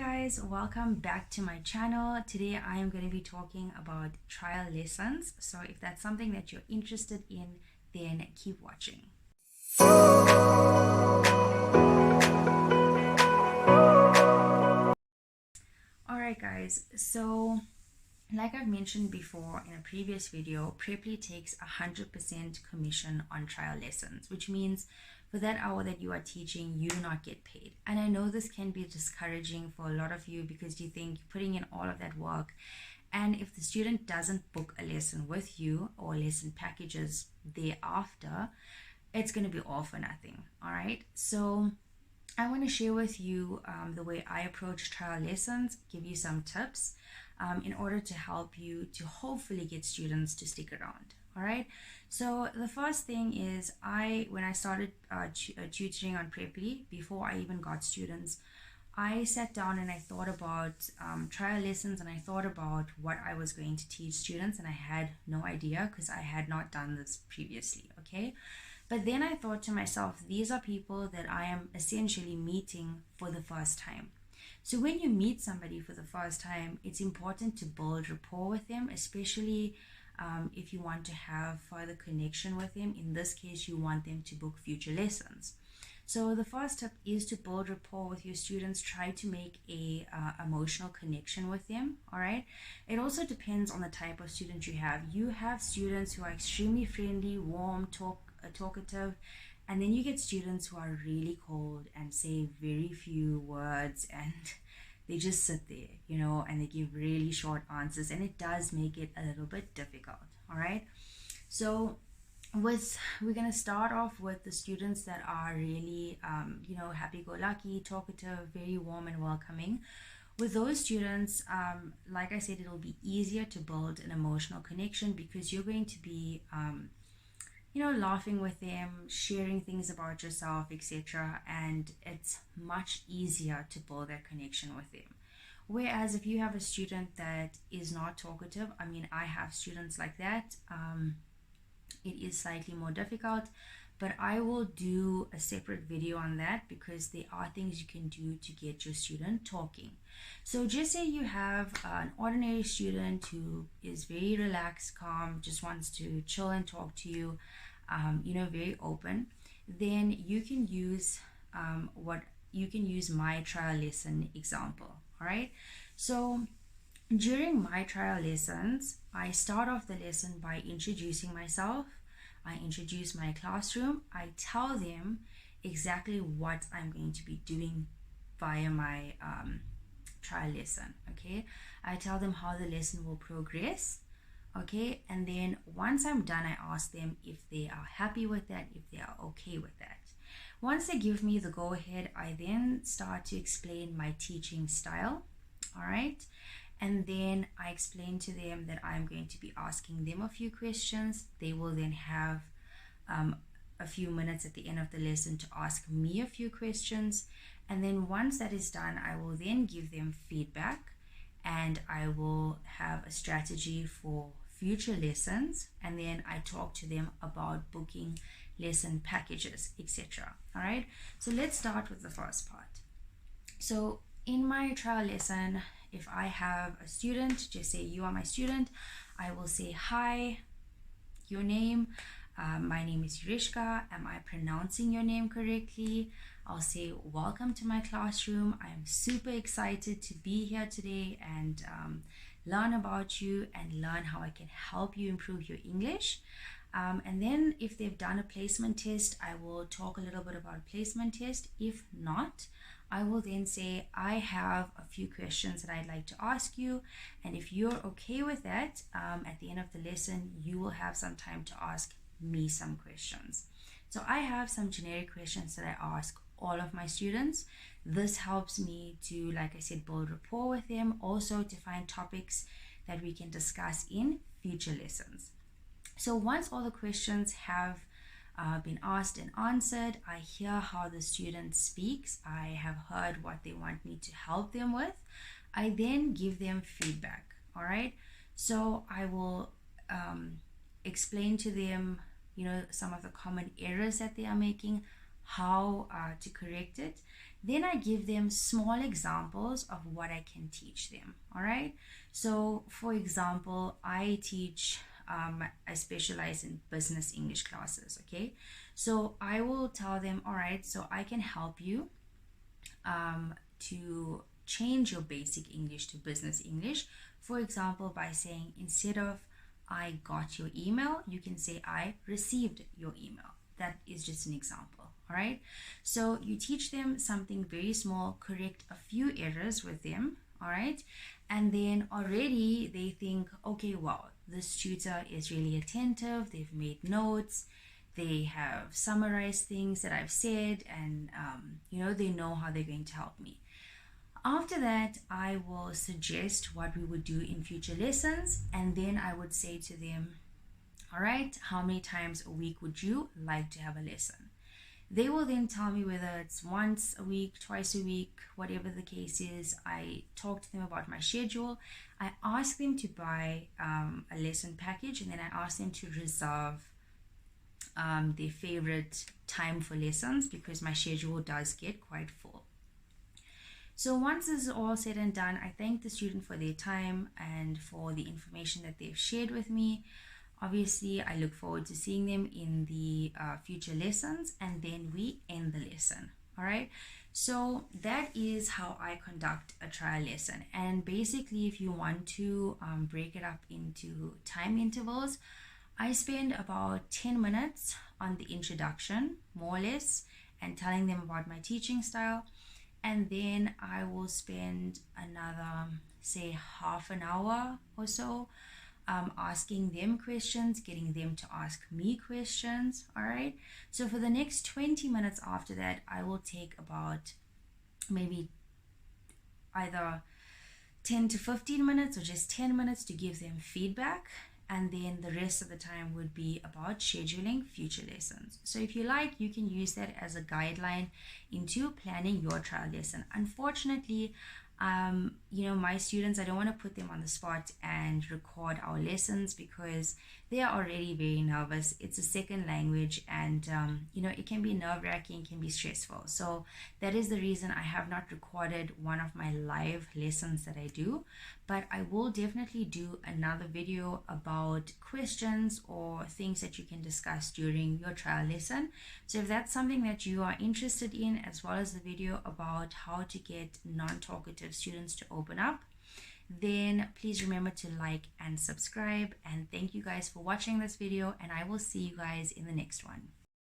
Guys, welcome back to my channel. Today I am going to be talking about trial lessons. So if that's something that you're interested in, then keep watching. Alright guys, so like I've mentioned before in a previous video, Preply takes 100% commission on trial lessons, which means for that hour that you are teaching, you do not get paid. And I know this can be discouraging for a lot of you because you think you're putting in all of that work, and if the student doesn't book a lesson with you or lesson packages thereafter, it's going to be all for nothing. All right, so I want to share with you the way I approach trial lessons, give you some tips in order to help you to hopefully get students to stick around. All right, so the first thing is when I started tutoring on Preply, before I even got students, I sat down and I thought about trial lessons, and I thought about what I was going to teach students, and I had no idea because I had not done this previously. Okay, but then I thought to myself, these are people that I am essentially meeting for the first time. So when you meet somebody for the first time, it's important to build rapport with them, especially if you want to have further connection with them. In this case, you want them to book future lessons. So the first tip is to build rapport with your students. Try to make a emotional connection with them. All right. It also depends on the type of student you have. You have students who are extremely friendly, warm, talkative, and then you get students who are really cold and say very few words, and they just sit there, and they give really short answers, and it does make it a little bit difficult. All right. So we're going to start off with the students that are really happy-go-lucky, talkative, very warm and welcoming. With those students, like I said, it'll be easier to build an emotional connection because you're going to be laughing with them, sharing things about yourself, etc., and it's much easier to build that connection with them. Whereas if you have a student that is not talkative, I have students like that, it is slightly more difficult, but I will do a separate video on that because there are things you can do to get your student talking. So just say you have an ordinary student who is very relaxed, calm, just wants to chill and talk to you, very open, then you can use my trial lesson example. All right, so during my trial lessons, I start off the lesson by introducing myself. I introduce my classroom. I tell them exactly what I'm going to be doing via my trial lesson. Okay, I tell them how the lesson will progress. Okay, and then once I'm done, I ask them if they are happy with that, if they are okay with that. Once they give me the go ahead, I then start to explain my teaching style. All right, and then I explain to them that I'm going to be asking them a few questions. They will then have a few minutes at the end of the lesson to ask me a few questions, and then once that is done, I will then give them feedback, and I will have a strategy for future lessons, and then I talk to them about booking lesson packages, etc. All right, so let's start with the first part. So in my trial lesson, if I have a student, just say you are my student, I will say, hi, your name. My name is Yurishka. Am I pronouncing your name correctly? I'll say, welcome to my classroom. I'm super excited to be here today and learn about you and learn how I can help you improve your English. And then if they've done a placement test, I will talk a little bit about a placement test. If not, I will then say, I have a few questions that I'd like to ask you. And if you're okay with that, at the end of the lesson, you will have some time to ask me some questions. So I have some generic questions that I ask all of my students. This helps me to, like I said, build rapport with them, also to find topics that we can discuss in future lessons. So once all the questions have been asked and answered, I hear how the student speaks. I have heard what they want me to help them with. I then give them feedback. All right, so I will explain to them some of the common errors that they are making, how to correct it, Then I give them small examples of what I can teach them. All right. So, for example, I specialize in business English classes. Okay. So I will tell them, all right, so I can help you to change your basic English to business English. For example, by saying, instead of I got your email, you can say I received your email. That is just an example. All right. So you teach them something very small, correct a few errors with them. All right. And then already they think, okay, wow, this tutor is really attentive. They've made notes. They have summarized things that I've said, and they know how they're going to help me. After that, I will suggest what we would do in future lessons, and then I would say to them, all right, how many times a week would you like to have a lesson? They will then tell me whether it's once a week, twice a week, whatever the case is. I talk to them about my schedule. I ask them to buy a lesson package, and then I ask them to reserve their favorite time for lessons, because my schedule does get quite full. So once this is all said and done, I thank the student for their time and for the information that they've shared with me. Obviously, I look forward to seeing them in the future lessons, and then we end the lesson. All right. So that is how I conduct a trial lesson. And basically, if you want to break it up into time intervals, I spend about 10 minutes on the introduction, more or less, and telling them about my teaching style. And then I will spend another, say, half an hour or so asking them questions, getting them to ask me questions. All right. So for the next 20 minutes after that, I will take about maybe either 10 to 15 minutes or just 10 minutes to give them feedback. And then the rest of the time would be about scheduling future lessons. So if you like, you can use that as a guideline into planning your trial lesson. Unfortunately, my students, I don't want to put them on the spot and record our lessons, because they are already very nervous. It's a second language, and it can be nerve-wracking, can be stressful. So that is the reason I have not recorded one of my live lessons that I do. But I will definitely do another video about questions or things that you can discuss during your trial lesson. So if that's something that you are interested in, as well as the video about how to get non-talkative students to open up, then please remember to like and subscribe. And thank you guys for watching this video, and I will see you guys in the next one.